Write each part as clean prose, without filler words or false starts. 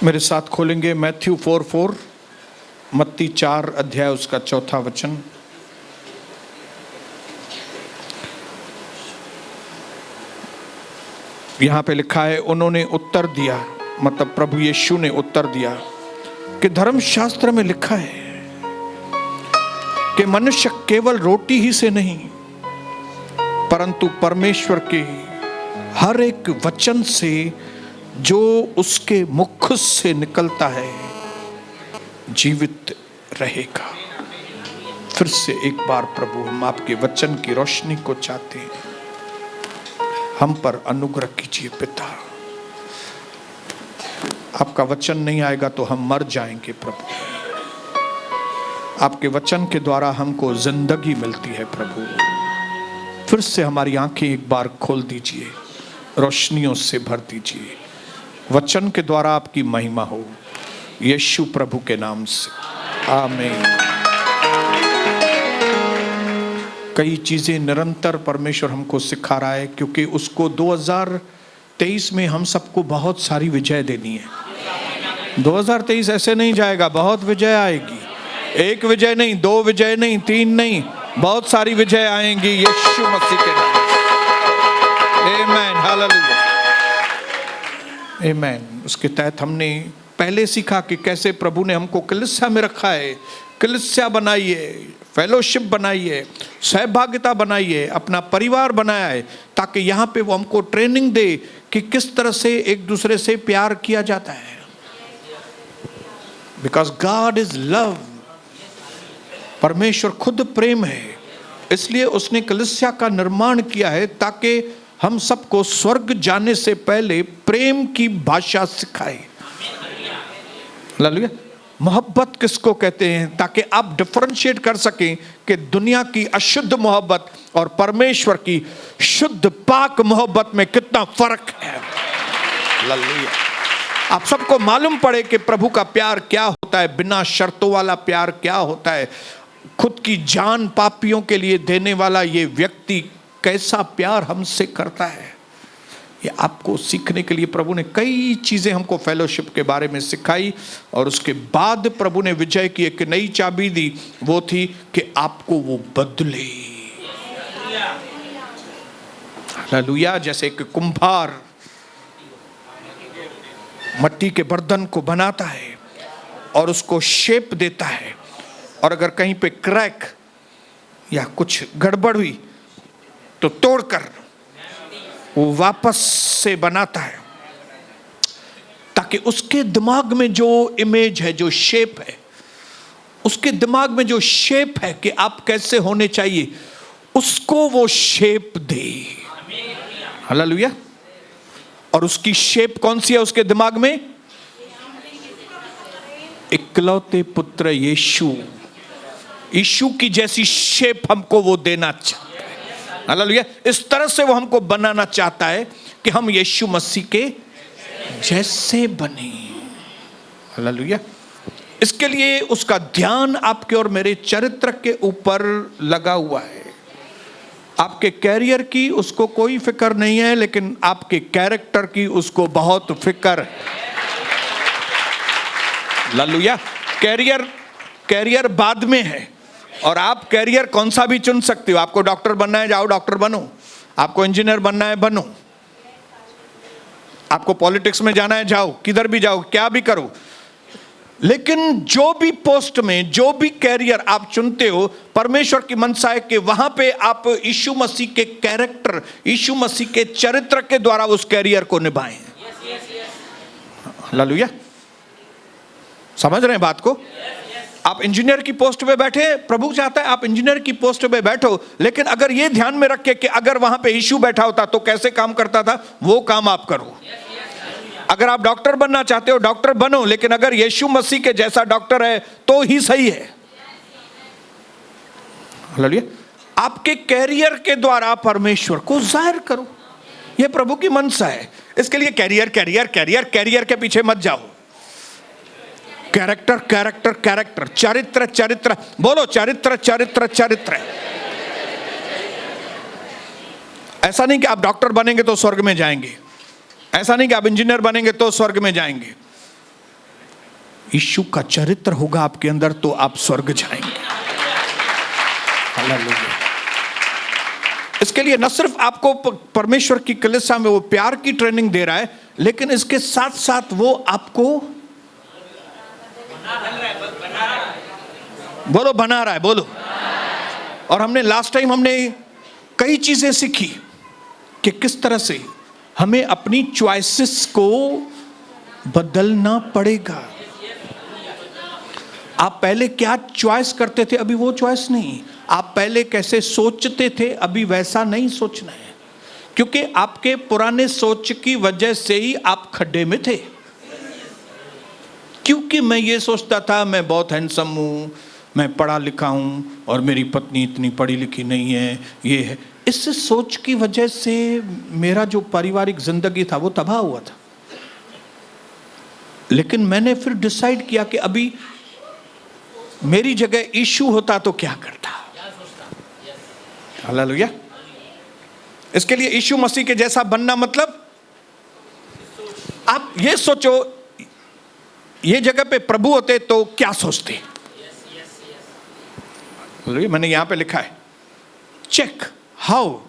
मेरे साथ खोलेंगे मैथ्यू 4:4, मत्ती 4 अध्याय उसका 4था वचन। यहां पे लिखा है, उन्होंने उत्तर दिया, मतलब प्रभु यीशु ने उत्तर दिया कि धर्मशास्त्र में लिखा है कि मनुष्य केवल रोटी ही से नहीं परंतु परमेश्वर के हर एक वचन से जो उसके मुख से निकलता है जीवित रहेगा। फिर से एक बार प्रभु, हम आपके वचन की रोशनी को चाहते हैं, हम पर अनुग्रह कीजिए पिता। आपका वचन नहीं आएगा तो हम मर जाएंगे प्रभु। आपके वचन के द्वारा हमको जिंदगी मिलती है प्रभु। फिर से हमारी आंखें एक बार खोल दीजिए, रोशनियों से भर दीजिए, वचन के द्वारा आपकी महिमा हो, यीशु प्रभु के नाम से, आमीन। कई चीजें निरंतर परमेश्वर हमको सिखा रहा है, क्योंकि उसको 2023 में हम सबको बहुत सारी विजय देनी है। 2023 ऐसे नहीं जाएगा, बहुत विजय आएगी। एक विजय नहीं, 2 विजय नहीं, 3 नहीं, बहुत सारी विजय आएंगी यीशु मसीह के नाम से। आमीन, हालेलुया, आमीन। उसके तहत हमने पहले सीखा कि कैसे प्रभु ने हमको कलीसिया में रखा है। कलीसिया बनाइए, फेलोशिप बनाइए, सहभागिता बनाइए, अपना परिवार बनाया है, ताकि यहाँ पे वो हमको ट्रेनिंग दे कि किस तरह से एक दूसरे से प्यार किया जाता है। बिकॉज गॉड इज लव, परमेश्वर खुद प्रेम है, इसलिए उसने कलीसिया का निर्माण किया है ताकि हम सबको स्वर्ग जाने से पहले प्रेम की भाषा सिखाए। हालेलुया। मोहब्बत किसको कहते हैं, ताकि आप डिफरेंशिएट कर सकें कि दुनिया की अशुद्ध मोहब्बत और परमेश्वर की शुद्ध पाक मोहब्बत में कितना फर्क है। हालेलुया। आप सबको मालूम पड़े कि प्रभु का प्यार क्या होता है, बिना शर्तों वाला प्यार क्या होता है, खुद की जान पापियों के लिए देने वाला ये व्यक्ति कैसा प्यार हमसे करता है। ये आपको सीखने के लिए प्रभु ने कई चीजें हमको फेलोशिप के बारे में सिखाई, और उसके बाद प्रभु ने विजय की एक नई चाबी दी, वो थी कि आपको वो बदले। हालेलुया। जैसे कि कुम्हार मट्टी के बर्तन को बनाता है और उसको शेप देता है, और अगर कहीं पे क्रैक या कुछ गड़बड़ हुई तो तोड़कर वो वापस से बनाता है, ताकि उसके दिमाग में जो इमेज है, जो शेप है, उसके दिमाग में जो शेप है कि आप कैसे होने चाहिए, उसको वो शेप दे। हालेलुया। और उसकी शेप कौन सी है उसके दिमाग में? इकलौते पुत्र यीशु, यीशु की जैसी शेप हमको वो देना चाहता है। हालेलुया। इस तरह से वो हमको बनाना चाहता है कि हम यीशु मसीह के जैसे बने। हालेलुया। इसके लिए उसका ध्यान आपके और मेरे चरित्र के ऊपर लगा हुआ है। आपके कैरियर की उसको कोई फिक्र नहीं है, लेकिन आपके कैरेक्टर की उसको बहुत फिक्र है। हालेलुया। कैरियर बाद में है, और आप कैरियर कौन सा भी चुन सकते हो। आपको डॉक्टर बनना है, जाओ डॉक्टर बनो। आपको इंजीनियर बनना है, बनो। आपको पॉलिटिक्स में जाना है, जाओ, किधर भी जाओ, क्या भी करो। लेकिन जो भी पोस्ट में, जो भी कैरियर आप चुनते हो, परमेश्वर की मनसा है कि वहां पे आप यीशु मसीह के कैरेक्टर, यीशु मसीह के चरित्र के द्वारा उस कैरियर को निभाएं। हालेलुया। समझ रहे हैं बात को? आप इंजीनियर की पोस्ट पे बैठे, प्रभु चाहता है आप इंजीनियर की पोस्ट पे बैठो, लेकिन अगर ये ध्यान में रखे कि अगर वहां पे यीशु बैठा होता तो कैसे काम करता था, वो काम आप करो। अगर आप डॉक्टर बनना चाहते हो, डॉक्टर बनो, लेकिन अगर यीशु मसीह के जैसा डॉक्टर है तो ही सही है। हालेलुया। आपके कैरियर के द्वारा परमेश्वर को जाहिर करो, यह प्रभु की मनसा है। इसके लिए कैरियर के पीछे मत जाओ। कैरेक्टर, चरित्र, बोलो चरित्र। ऐसा नहीं कि आप डॉक्टर बनेंगे तो स्वर्ग में जाएंगे, ऐसा नहीं कि आप इंजीनियर बनेंगे तो स्वर्ग में जाएंगे। यीशु का चरित्र होगा आपके अंदर तो आप स्वर्ग जाएंगे। हालेलुया। इसके लिए न सिर्फ आपको परमेश्वर की कलीसिया में वो प्यार की ट्रेनिंग दे रहा है, लेकिन इसके साथ साथ वो आपको बोलो बना रहा है, बोलो। और हमने लास्ट टाइम हमने कई चीजें सीखी कि किस तरह से हमें अपनी चॉइसेस को बदलना पड़ेगा। आप पहले क्या चॉइस करते थे, अभी वो चॉइस नहीं। आप पहले कैसे सोचते थे, अभी वैसा नहीं सोचना है, क्योंकि आपके पुराने सोच की वजह से ही आप खड्डे में थे। क्योंकि मैं ये सोचता था मैं बहुत हैंडसम हूं, मैं पढ़ा लिखा हूं और मेरी पत्नी इतनी पढ़ी लिखी नहीं है, ये है। इस सोच की वजह से मेरा जो पारिवारिक जिंदगी था वो तबाह हुआ था। लेकिन मैंने फिर डिसाइड किया कि अभी मेरी जगह यीशु होता तो क्या करता। हालेलुया। इसके लिए यीशु मसीह के जैसा बनना मतलब आप ये सोचो, ये जगह पे प्रभु होते तो क्या सोचते। मैंने यहां पे लिखा है, check how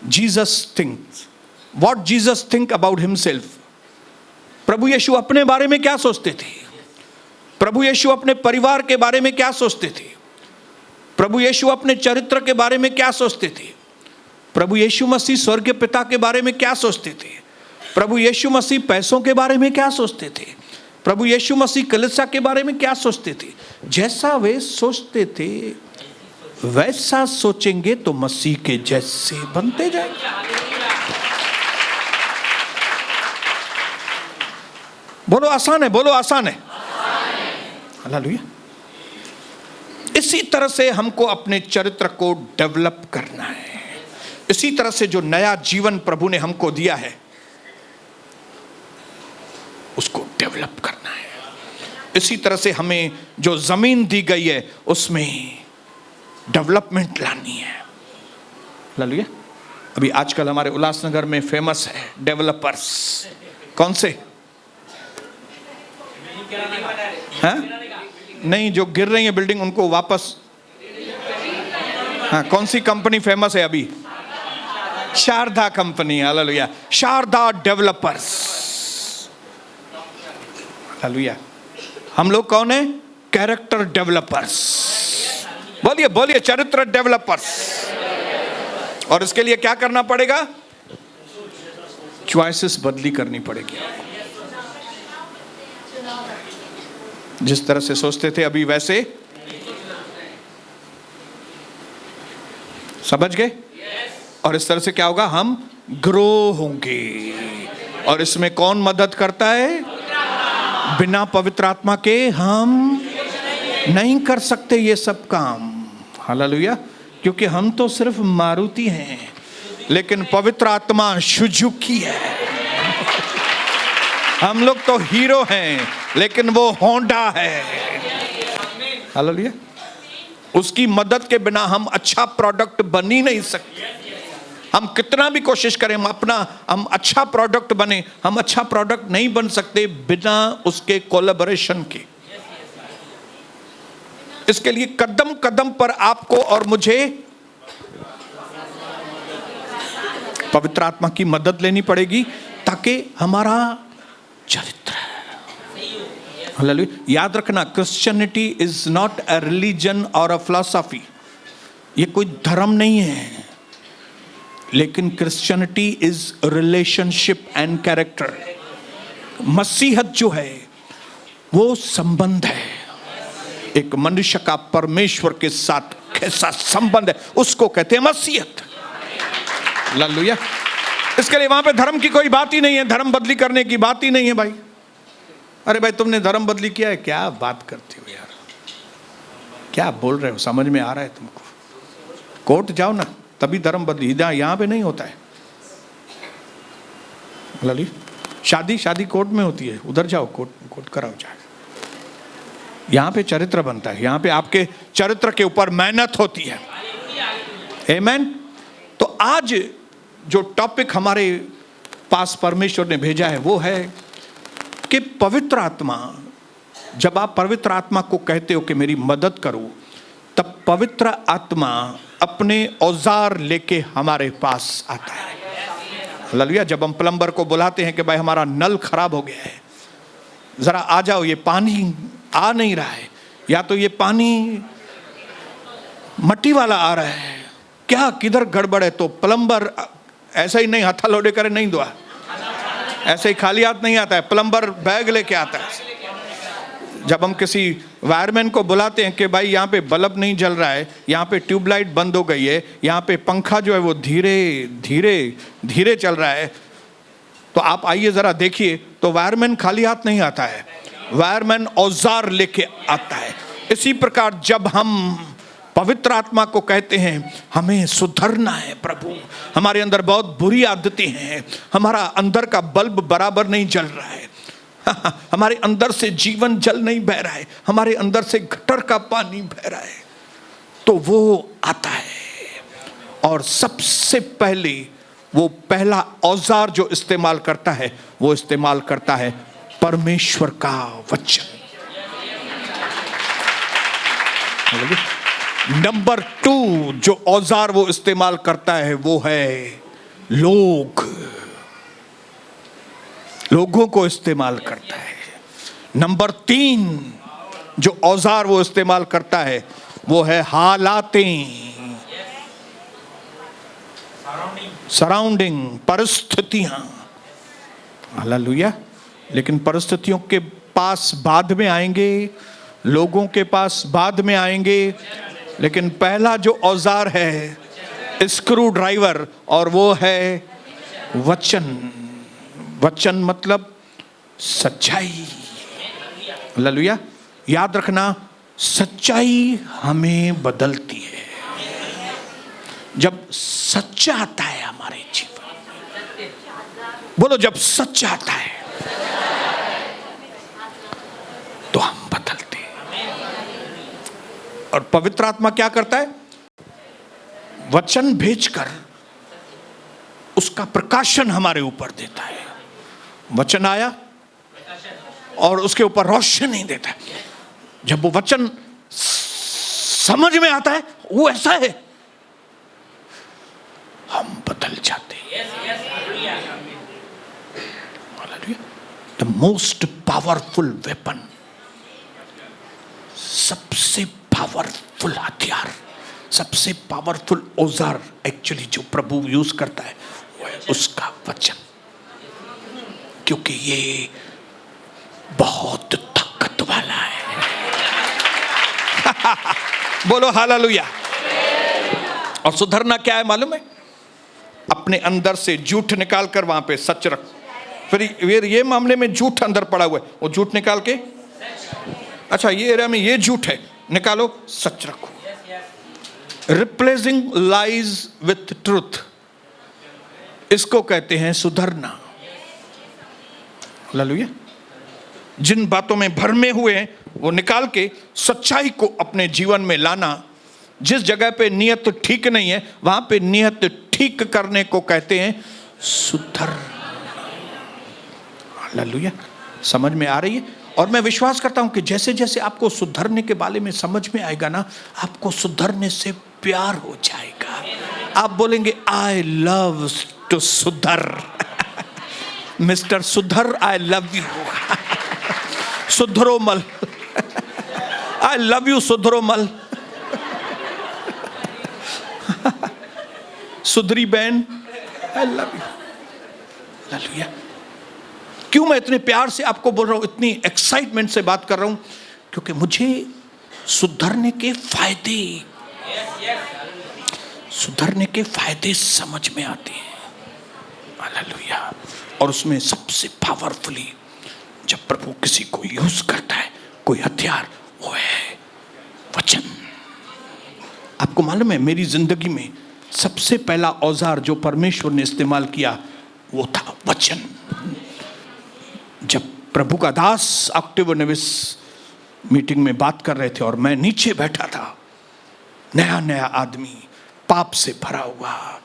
Jesus thinks, what Jesus think about himself. प्रभु यीशु अपने बारे में क्या सोचते थे, प्रभु यीशु अपने परिवार के बारे में क्या सोचते थे, प्रभु यीशु अपने चरित्र के बारे में क्या सोचते थे, प्रभु यीशु मसीह स्वर्गीय पिता के बारे में क्या सोचते थे, प्रभु यीशु मसीह पैसों के बारे में क्या सोचते थे, प्रभु यीशु मसीह कलीसिया के बारे में क्या सोचते थे। जैसा वे सोचते थे वैसा सोचेंगे तो मसीह के जैसे बनते जाएंगे। बोलो आसान है, बोलो आसान है। हालेलुया। इसी तरह से हमको अपने चरित्र को डेवलप करना है। इसी तरह से जो नया जीवन प्रभु ने हमको दिया है उसको डेवलप करना है। इसी तरह से हमें जो जमीन दी गई है उसमें डेवलपमेंट लानी है। हालेलुया। अभी आजकल हमारे उल्लासनगर में फेमस है डेवलपर्स। कौन से? हाँ? नहीं, जो गिर रही है बिल्डिंग उनको वापस। हाँ, कौन सी कंपनी फेमस है अभी? Sharada company. Hallelujah. Sharada developers. Hallelujah. हम लोग कौन है? Character developers. बोलिए बोलिए, चरित्र डेवलपर्स। और इसके लिए क्या करना पड़ेगा? चॉइसेस बदली करनी पड़ेगी। जिस तरह से सोचते थे अभी वैसे। समझ गए? और इस तरह से क्या होगा? हम ग्रो होंगे। और इसमें कौन मदद करता है? बिना पवित्र आत्मा के हम नहीं कर सकते ये सब काम। हालेलुया। क्योंकि हम तो सिर्फ मारुति हैं, लेकिन पवित्र आत्मा सुजुकी है। हम लोग तो हीरो हैं, लेकिन वो होंडा है। हालेलुया। उसकी मदद के बिना हम अच्छा प्रोडक्ट बन ही नहीं सकते। हम कितना भी कोशिश करें हम अच्छा प्रोडक्ट बने, हम अच्छा प्रोडक्ट नहीं बन सकते बिना उसके कोलैबोरेशन के। इसके लिए कदम कदम पर आपको और मुझे पवित्र आत्मा की मदद लेनी पड़ेगी ताकि हमारा चरित्र। हालेलुया। याद रखना, Christianity is not a religion और अ फिलॉसफी। ये कोई धर्म नहीं है, लेकिन Christianity is relationship and character. मसीहत जो है वो संबंध है। एक मनुष्य का परमेश्वर के साथ कैसा संबंध है उसको कहते हैं मसीहत। हालेलुया। इसके लिए वहां पे धर्म की कोई बात ही नहीं है, धर्म बदली करने की बात ही नहीं है भाई। अरे भाई तुमने धर्म बदली किया है, क्या बात करते हो यार, क्या बोल रहे हो, समझ में आ रहा है तुमको? कोर्ट जाओ ना, तभी धर्म बदली। यहाँ पे नहीं होता है। शादी कोर्ट में होती है, उधर जाओ कोर्ट कराओ जाए। यहाँ पे चरित्र बनता है, यहाँ पे आपके चरित्र के ऊपर मेहनत होती है। आमीन। तो आज जो टॉपिक हमारे पास परमेश्वर ने भेजा है वो है कि पवित्र आत्मा जब आप पवित्र आत्मा को कहते हो कि मेरी मदद करो, तब पवित्र आत्मा अपने औजार लेके हमारे पास आता है। हालेलुया। जब हम प्लम्बर को बुलाते हैं कि भाई हमारा नल खराब हो गया है, जरा आ जाओ, ये पानी आ नहीं रहा है, या तो ये पानी मट्टी वाला आ रहा है, क्या किधर गड़बड़ है, तो प्लम्बर ऐसा ही नहीं हथा लोडे करे नहीं दुआ, ऐसे ही खाली हाथ नहीं आता है, प्लम्बर बैग लेके आता है। जब हम किसी वायरमैन को बुलाते हैं कि भाई यहाँ पे बल्ब नहीं जल रहा है, यहाँ पे ट्यूबलाइट बंद हो गई है, यहाँ पे पंखा जो है वो धीरे धीरे धीरे चल रहा है, तो आप आइए जरा देखिए, तो वायरमैन खाली हाथ नहीं आता है, वायरमैन औजार लेके आता है। इसी प्रकार जब हम पवित्र आत्मा को कहते हैं हमें सुधरना है प्रभु, हमारे अंदर बहुत बुरी आदतें हैं, हमारा अंदर का बल्ब बराबर नहीं जल रहा है, हमारे अंदर से जीवन जल नहीं बह रहा है, हमारे अंदर से गटर का पानी बह रहा है, तो वो आता है और सबसे पहले वो पहला औजार जो इस्तेमाल करता है, वो इस्तेमाल करता है परमेश्वर का वचन। नंबर 2 जो औजार वो इस्तेमाल करता है वो है लोगों को इस्तेमाल करता है। नंबर 3 जो औजार वो इस्तेमाल करता है वो है हालातें, सराउंडिंग, परिस्थितियां। हालेलुया। लेकिन परिस्थितियों के पास बाद में आएंगे, लोगों के पास बाद में आएंगे, लेकिन पहला जो औजार है स्क्रू ड्राइवर, और वो है वचन। वचन मतलब सच्चाई। हालेलुया। याद रखना, सच्चाई हमें बदलती है। जब सच्चा आता है हमारे जीवन में, बोलो जब सच्चा आता है तो हम बदलते हैं। और पवित्र आत्मा क्या करता है? वचन भेजकर उसका प्रकाशन हमारे ऊपर देता है। वचन आया और उसके ऊपर रोशनी देता है। जब वो वचन समझ में आता है, वो ऐसा है, हम बदल जाते हैं। द मोस्ट पावरफुल वेपन, सबसे पावरफुल हथियार, सबसे पावरफुल औजार एक्चुअली जो प्रभु यूज करता है वो है उसका वचन, क्योंकि ये बहुत ताकत वाला है। बोलो हालेलुया। और सुधरना क्या है मालूम है? अपने अंदर से झूठ निकाल कर वहां पे सच रख। फिर ये मामले में झूठ अंदर पड़ा हुआ है, वो झूठ निकाल के, अच्छा ये एरिया में ये झूठ है, निकालो, सच रखो। रिप्लेसिंग लाइज विथ ट्रूथ, इसको कहते हैं सुधरना। हालेलुया। जिन बातों में भरमे हुए हैं वो निकाल के सच्चाई को अपने जीवन में लाना। जिस जगह पे नियत ठीक नहीं है वहां पे नियत ठीक करने को कहते हैं सुधर। हालेलुया। समझ में आ रही है? और मैं विश्वास करता हूं कि जैसे जैसे आपको सुधरने के बारे में समझ में आएगा ना, आपको सुधरने से प्यार हो जाएगा। आप बोलेंगे I love to Sudhar. Mister Sudhar, I love you. Sudharomal, I love you Sudharomal. सुधरी बहन, आई लव यू। हालेलुया। क्यों मैं इतने प्यार से आपको बोल रहा हूं, इतनी एक्साइटमेंट से बात कर रहा हूं? क्योंकि मुझे सुधरने के फायदे समझ में आते हैं। हालेलुया। और उसमें सबसे पावरफुली जब प्रभु किसी को यूज करता है कोई हथियार, वो है वचन। आपको मालूम है मेरी जिंदगी में सबसे पहला औजार जो परमेश्वर ने इस्तेमाल किया वो था वचन। जब प्रभु का दास ऑक्टेवियो नेविस मीटिंग में बात कर रहे थे और मैं नीचे बैठा था, नया नया आदमी, पाप से भरा हुआ,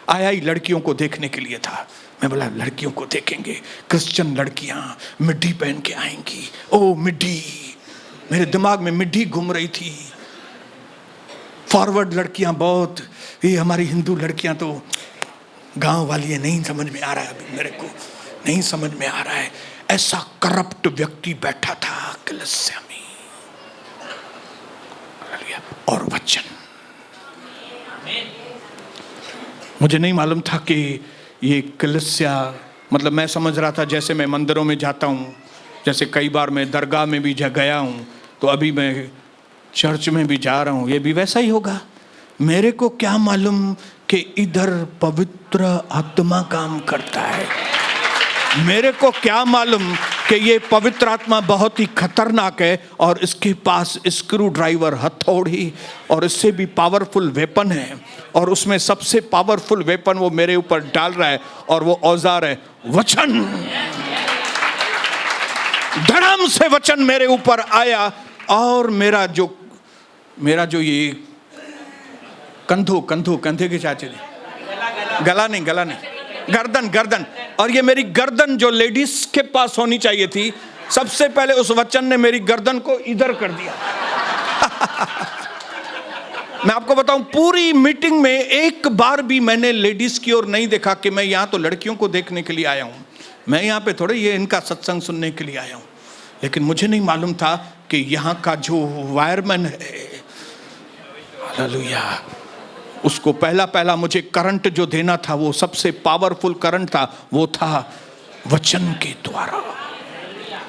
आया ही लड़कियों को देखने के लिए था। मैं बोला लड़कियों को देखेंगे, क्रिश्चियन लड़कियां मिड्डी पहन के आएंगी, ओ मिड्डी। मेरे दिमाग में मिड्ढी घूम रही थी। फॉरवर्ड लड़कियां बहुत, ये हमारी हिंदू लड़कियां तो गांव वाली है, नहीं समझ में आ रहा है, अभी मेरे को नहीं समझ में आ रहा है। ऐसा करप्ट व्यक्ति बैठा था कलीसिया में। और वचन, मुझे नहीं मालूम था कि ये कलीसिया, मतलब मैं समझ रहा था जैसे मैं मंदिरों में जाता हूँ, जैसे कई बार मैं दरगाह में भी गया हूँ, तो अभी मैं चर्च में भी जा रहा हूँ, ये भी वैसा ही होगा। मेरे को क्या मालूम कि इधर पवित्र आत्मा काम करता है। मेरे को क्या मालूम कि ये पवित्र आत्मा बहुत ही खतरनाक है और इसके पास स्क्रू ड्राइवर, हथौड़ी और इससे भी पावरफुल वेपन है, और उसमें सबसे पावरफुल वेपन वो मेरे ऊपर डाल रहा है, और वो औजार है वचन। धड़ाम से वचन मेरे ऊपर आया, और मेरा जो ये कंधे के चाचे, गला नहीं, गर्दन, और ये मेरी गर्दन जो लेडीज के पास होनी चाहिए थी, सबसे पहले उस वचन ने मेरी गर्दन को इधर कर दिया। मैं आपको बताऊं, पूरी मीटिंग में एक बार भी मैंने लेडीज की ओर नहीं देखा कि मैं यहां तो लड़कियों को देखने के लिए आया हूं, मैं यहां पे थोड़े ये इनका सत्संग सुनने के लिए आया हूं। लेकिन मुझे नहीं मालूम था कि यहां का जो वायरमैन है, हालेलुया, उसको पहला मुझे करंट जो देना था, वो सबसे पावरफुल करंट था, वो था वचन के द्वारा।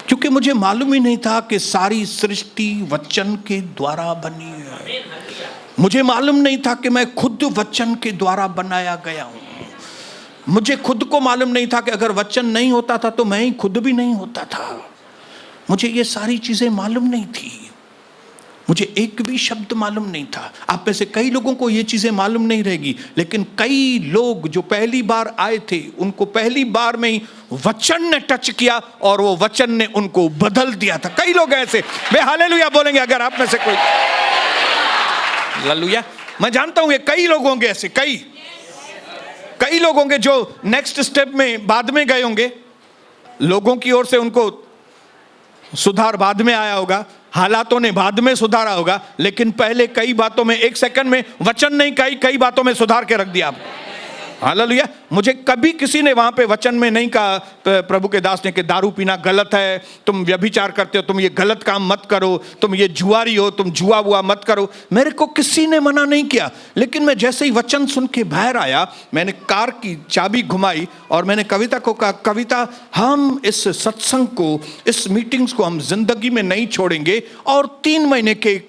क्योंकि मुझे मालूम ही नहीं था कि सारी सृष्टि वचन के द्वारा बनी है। मुझे मालूम नहीं था कि मैं खुद वचन के द्वारा बनाया गया हूं। मुझे खुद को मालूम नहीं था कि अगर वचन नहीं होता था तो मैं ही खुद भी नहीं होता था। मुझे ये सारी चीजें मालूम नहीं थी, मुझे एक भी शब्द मालूम नहीं था। आप में से कई लोगों को ये चीजें मालूम नहीं रहेगी, लेकिन कई लोग जो पहली बार आए थे, उनको पहली बार में ही वचन ने टच किया और वो वचन ने उनको बदल दिया था। कई लोग ऐसे, वे हालेलुया बोलेंगे अगर आप में से कोई। हालेलुया, मैं जानता हूं ये कई लोग होंगे ऐसे, कई लोग होंगे जो नेक्स्ट स्टेप में बाद में गए होंगे, लोगों की ओर से उनको सुधार बाद में आया होगा, हालातों ने बाद में सुधारा होगा, लेकिन पहले कई बातों में, एक सेकंड में वचन नहीं, कई बातों में सुधार के रख दिया आपको। हालेलुया, मुझे कभी किसी ने वहां पे वचन में नहीं कहा, प्रभु के दास ने, कि दारू पीना गलत है, तुम व्यभिचार करते हो, तुम ये गलत काम मत करो, तुम ये जुआरी हो, तुम जुआ बुआ मत करो। मेरे को किसी ने मना नहीं किया, लेकिन मैं जैसे ही वचन सुन के बाहर आया, मैंने कार की चाबी घुमाई और मैंने कविता को कहा, कविता, हम इस सत्संग को, इस मीटिंग्स को हम जिंदगी में नहीं छोड़ेंगे। और 3 महीने के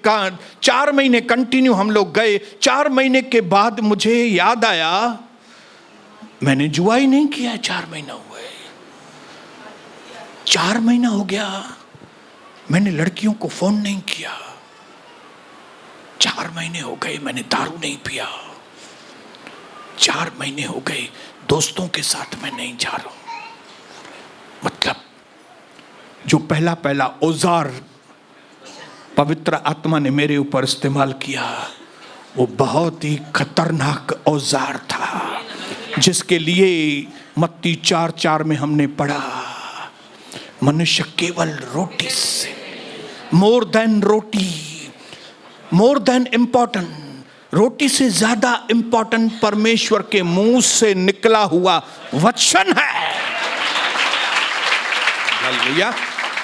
4 महीने कंटिन्यू हम लोग गए। 4 महीने के बाद मुझे याद आया, मैंने जुआ ही नहीं किया। 4 महीना हुआ है, 4 महीना हो गया, मैंने लड़कियों को फोन नहीं किया। 4 महीने हो गए मैंने दारू नहीं पिया। 4 महीने हो गए दोस्तों के साथ मैं नहीं जा रहा हूं। मतलब जो पहला औजार पवित्र आत्मा ने मेरे ऊपर इस्तेमाल किया, वो बहुत ही खतरनाक औजार था, जिसके लिए मत्ती 4:4 में हमने पढ़ा, मनुष्य केवल रोटी से, मोर देन इम्पोर्टेंट, रोटी से ज्यादा इम्पोर्टेंट परमेश्वर के मुंह से निकला हुआ वचन है। हालेलुया,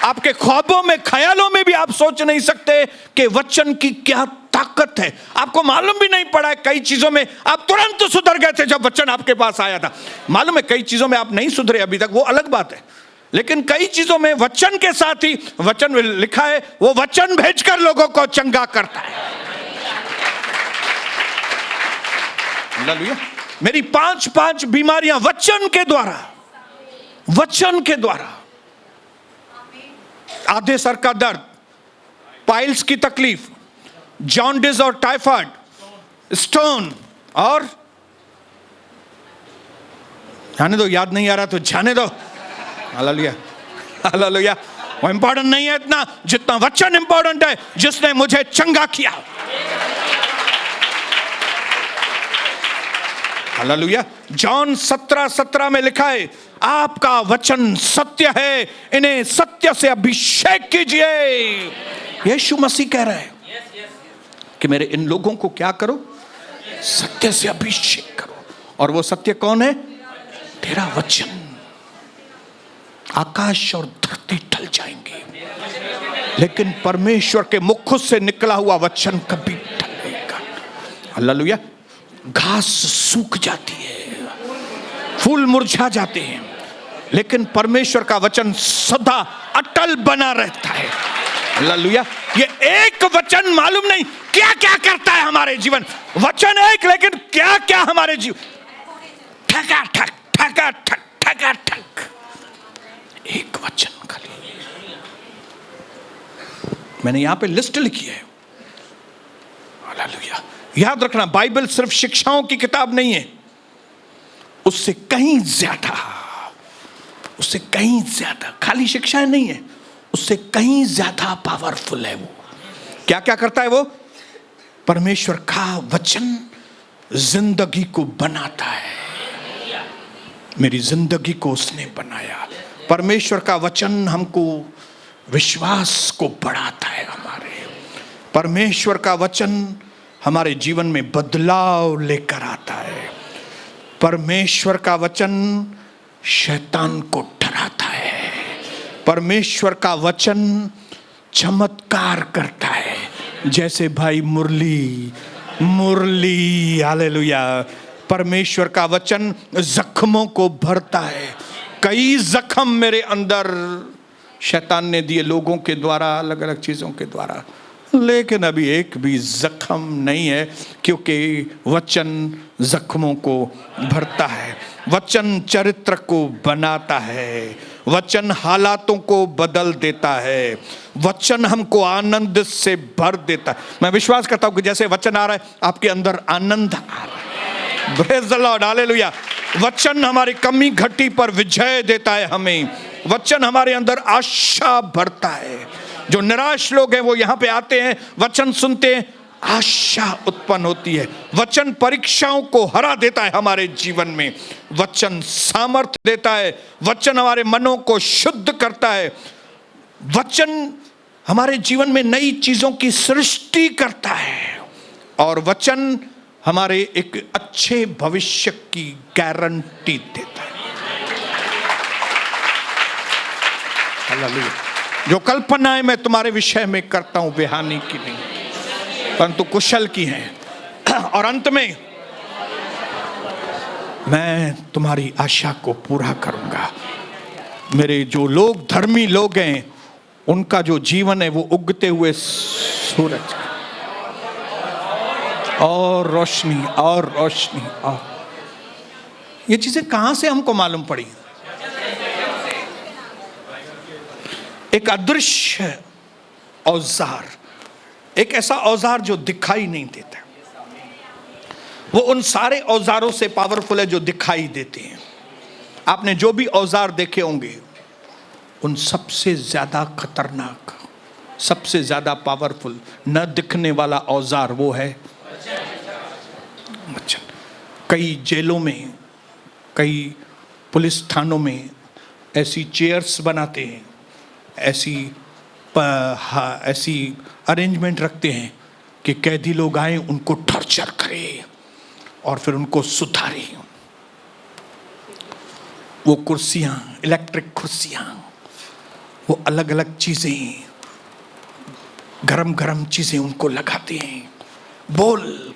आपके ख्वाबों में, ख्यालों में भी आप सोच नहीं सकते कि वचन की क्या ताकत है। आपको मालूम भी नहीं पड़ा है, कई चीजों में आप तुरंत सुधर गए थे जब वचन आपके पास आया था। मालूम है कई चीजों में आप नहीं सुधरे अभी तक, वो अलग बात है, लेकिन कई चीजों में वचन के साथ ही, वचन में लिखा है वो वचन भेजकर लोगों को चंगा करता है। हालेलुया, मेरी 5 बीमारियां वचन के द्वारा, आधे सर का दर्द, पाइल्स की तकलीफ, जॉन्डिस और टाइफाइड, स्टोन, और जाने दो, याद नहीं आ रहा तो जाने दो। हालेलुया, हालेलुया, वो इंपॉर्टेंट नहीं है इतना जितना वचन इंपॉर्टेंट है, जिसने मुझे चंगा किया। हालेलुया, जॉन 17:17 में लिखा है, आपका वचन सत्य है, इन्हें सत्य से अभिषेक कीजिए। यीशु मसीह कह रहा है कि मेरे इन लोगों को क्या करो, सत्य से अभिषेक करो। और वो सत्य कौन है? तेरा वचन। आकाश और धरती टल जाएंगे, लेकिन परमेश्वर के मुख से निकला हुआ वचन कभी टलेगा। हालेलुया। घास सूख जाती है, फूल मुरझा जाते हैं, लेकिन परमेश्वर का वचन सदा अटल बना रहता है। हालेलुया। ये एक वचन मालूम नहीं क्या क्या करता है हमारे जीवन। वचन एक, लेकिन क्या क्या हमारे जीवन, ठका ठक ठका ठक ठका ठक। एक वचन खाली। मैंने यहां पे लिस्ट लिखी है। हालेलुया। याद रखना, बाइबल सिर्फ शिक्षाओं की किताब नहीं है, उससे कहीं ज्यादा, उससे कहीं ज्यादा। खाली शिक्षाएं नहीं है, उससे कहीं ज्यादा पावरफुल है वो। क्या क्या करता है वो? परमेश्वर का वचन जिंदगी को बनाता है। मेरी जिंदगी को उसने बनाया। परमेश्वर का वचन हमको विश्वास को बढ़ाता है हमारे। परमेश्वर का वचन हमारे जीवन में बदलाव लेकर आता है। परमेश्वर का वचन शैतान को डराता है। परमेश्वर का वचन चमत्कार करता है, जैसे भाई मुरली। हालेलुया। परमेश्वर का वचन जख्मों को भरता है। कई जख्म मेरे अंदर शैतान ने दिए लोगों के द्वारा, अलग अलग चीजों के द्वारा, लेकिन अभी एक भी जख्म नहीं है, क्योंकि वचन जख्मों को भरता है। वचन चरित्र को बनाता है। वचन हालातों को बदल देता है। वचन हमको आनंद से भर देता है। मैं विश्वास करता हूं कि जैसे वचन आ रहा है, आपके अंदर आनंद आ रहा है। Praise the Lord. हालेलुया। वचन हमारी कमी घटी पर विजय देता है हमें। वचन हमारे अंदर आशा भरता है। जो निराश लोग हैं वो यहाँ पे आते हैं, वचन सुनते हैं, आशा उत्पन्न होती है। वचन परीक्षाओं को हरा देता है हमारे जीवन में। वचन सामर्थ्य देता है। वचन हमारे मनों को शुद्ध करता है। वचन हमारे जीवन में नई चीजों की सृष्टि करता है। और वचन हमारे एक अच्छे भविष्य की गारंटी देता है। हालेलुया। जो कल्पनाएं मैं तुम्हारे विषय में करता हूं वे हानि की नहीं, परंतु कुशल की हैं। और अंत में मैं तुम्हारी आशा को पूरा करूंगा। मेरे जो लोग धर्मी लोग हैं, उनका जो जीवन है वो उगते हुए सूरज और रोशनी और रोशनी। और ये चीजें कहां से हमको मालूम पड़ी? एक अदृश्य औजार, एक ऐसा औजार जो दिखाई नहीं देता, वो उन सारे औजारों से पावरफुल है जो दिखाई देते हैं। आपने जो भी औजार देखे होंगे, उन सबसे ज्यादा खतरनाक, सबसे ज्यादा पावरफुल, न दिखने वाला औजार वो है वचन। कई जेलों में, कई पुलिस थानों में ऐसी चेयर्स बनाते हैं, ऐसी अरेंजमेंट रखते हैं कि कैदी लोग आए, उनको टॉर्चर करें और फिर उनको सुधारे। वो कुर्सियां, इलेक्ट्रिक कुर्सियां, वो अलग अलग चीजें, गरम गरम चीजें उनको लगाते हैं। बोल,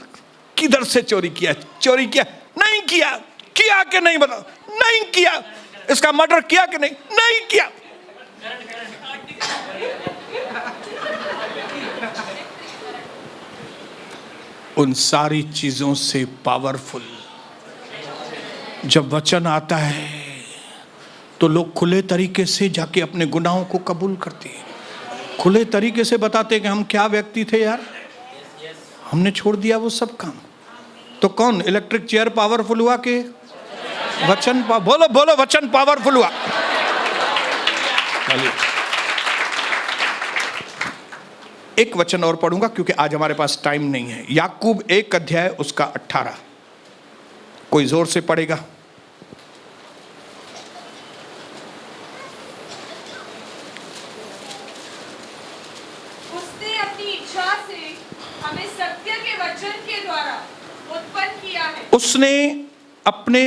किधर से चोरी किया? चोरी किया? नहीं किया। किया कि नहीं बताओ? नहीं किया। इसका मर्डर किया कि नहीं? नहीं किया। उन सारी चीजों से पावरफुल जब वचन आता है, तो लोग खुले तरीके से जाके अपने गुनाहों को कबूल करते हैं। खुले तरीके से बताते हैं कि हम क्या व्यक्ति थे यार, हमने छोड़ दिया वो सब काम। तो कौन इलेक्ट्रिक चेयर पावरफुल हुआ कि वचन? बोलो बोलो, वचन पावरफुल हुआ। एक वचन और पढ़ूंगा क्योंकि आज हमारे पास टाइम नहीं है। याकूब 1 अध्याय उसका 18। कोई जोर से पढ़ेगा? उस हमें सत्य के वचन के द्वारा उत्पन्न किया है। उसने अपने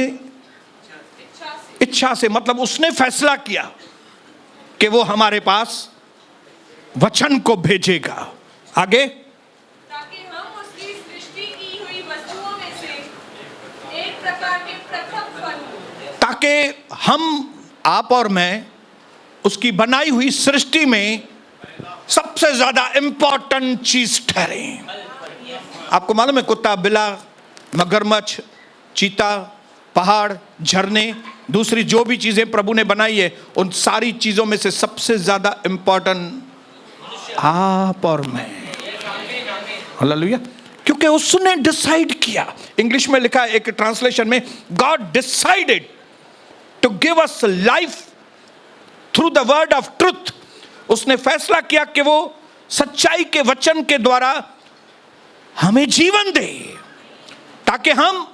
इच्छा से मतलब उसने फैसला किया कि वो हमारे पास वचन को भेजेगा। आगे, ताकि हम उसकी सृष्टि की हुई वस्तुओं में से एक प्रकार के प्रथम फल हों। ताकि हम, आप और मैं, उसकी बनाई हुई सृष्टि में सबसे ज्यादा इंपॉर्टेंट चीज ठहरे। आपको मालूम है, कुत्ता, बिल्ला, मगरमच्छ, चीता, पहाड़, झरने, दूसरी जो भी चीजें प्रभु ने बनाई है, उन सारी चीजों में से सबसे ज्यादा इंपॉर्टेंट आप और मैं। हालेलुया। क्योंकि उसने डिसाइड किया। इंग्लिश में लिखा है एक ट्रांसलेशन में, God decided to give us life through the word of truth. उसने फैसला किया कि वो सच्चाई के वचन के द्वारा हमें जीवन दे, ताकि हम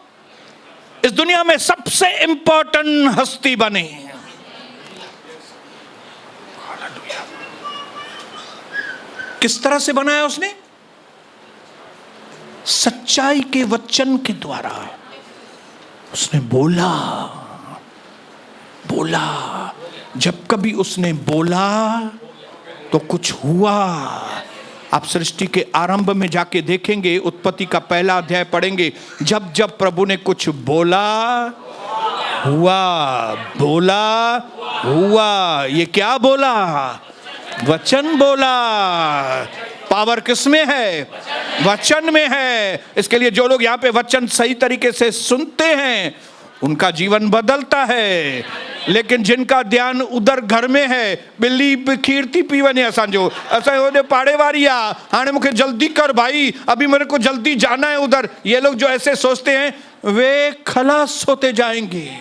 इस दुनिया में सबसे इंपॉर्टेंट हस्ती बने। किस तरह से बनाया उसने? सच्चाई के वचन के द्वारा। उसने बोला, जब कभी उसने बोला तो कुछ हुआ। आप सृष्टि के आरंभ में जाके देखेंगे, उत्पत्ति का पहला अध्याय पढ़ेंगे, जब जब प्रभु ने कुछ बोला हुआ। ये क्या बोला? वचन बोला। पावर किस में है? वचन में है। इसके लिए जो लोग यहाँ पे वचन सही तरीके से सुनते हैं, उनका जीवन बदलता है। लेकिन जिनका ध्यान उधर घर में है, बिल्ली खीरती पीवने असांजो, असां होने पाड़े वारी आ, हाणे मुझे जल्दी कर भाई, अभी मेरे को जल्दी जाना है उधर। ये लोग जो ऐसे सोचते हैं, वे खलास होते जाएंगे।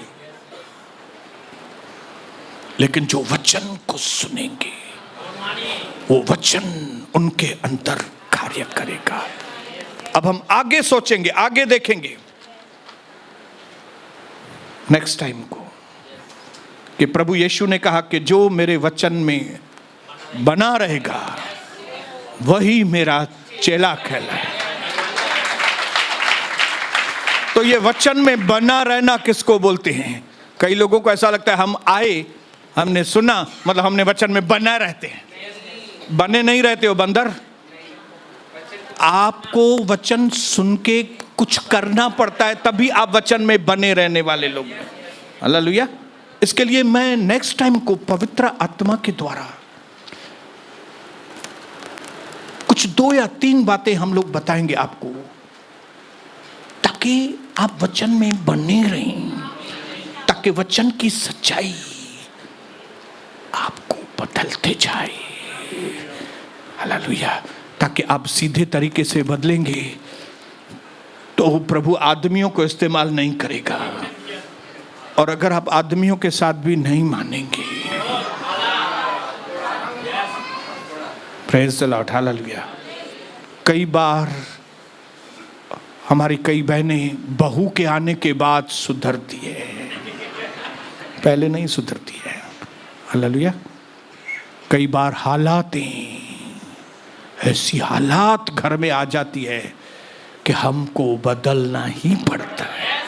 लेकिन जो वचन को सुनेंगे, वो वचन उनके अंदर कार्य करेगा। अब हम आगे सोचेंगे, आगे देखेंगे नेक्स्ट टाइम को, कि प्रभु यीशु ने कहा कि जो मेरे वचन में बना रहेगा वही मेरा चेला कहलाए। तो ये वचन में बना रहना किसको बोलते हैं? कई लोगों को ऐसा लगता है हम आए, हमने सुना, मतलब हमने वचन में बना रहते हैं। बने नहीं रहते हो बंदर। आपको वचन सुन के कुछ करना पड़ता है, तभी आप वचन में बने रहने वाले लोग हैं। हालेलुया। इसके लिए मैं नेक्स्ट टाइम को पवित्र आत्मा के द्वारा कुछ 2 या 3 बातें हम लोग बताएंगे आपको, ताकि आप वचन में बने रहें, ताकि वचन की सच्चाई आपको बदलते जाए। हालेलुया। ताकि आप सीधे तरीके से बदलेंगे तो प्रभु आदमियों को इस्तेमाल नहीं करेगा। और अगर आप आदमियों के साथ भी नहीं मानेंगे, प्रेज़ द लॉर्ड, हालेलुया। कई बार हमारी कई बहनें बहू के आने के बाद सुधरती है, पहले नहीं सुधरती है। हालेलुया। कई बार हालातें, ऐसी हालात घर में आ जाती है कि हमको बदलना ही पड़ता है।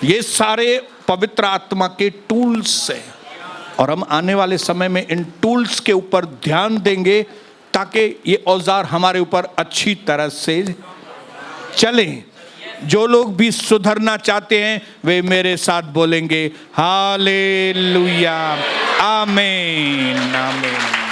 ये सारे पवित्र आत्मा के टूल्स हैं, और हम आने वाले समय में इन टूल्स के ऊपर ध्यान देंगे, ताकि ये औजार हमारे ऊपर अच्छी तरह से चलें। जो लोग भी सुधरना चाहते हैं, वे मेरे साथ बोलेंगे हालेलुया, आमीन, आमीन।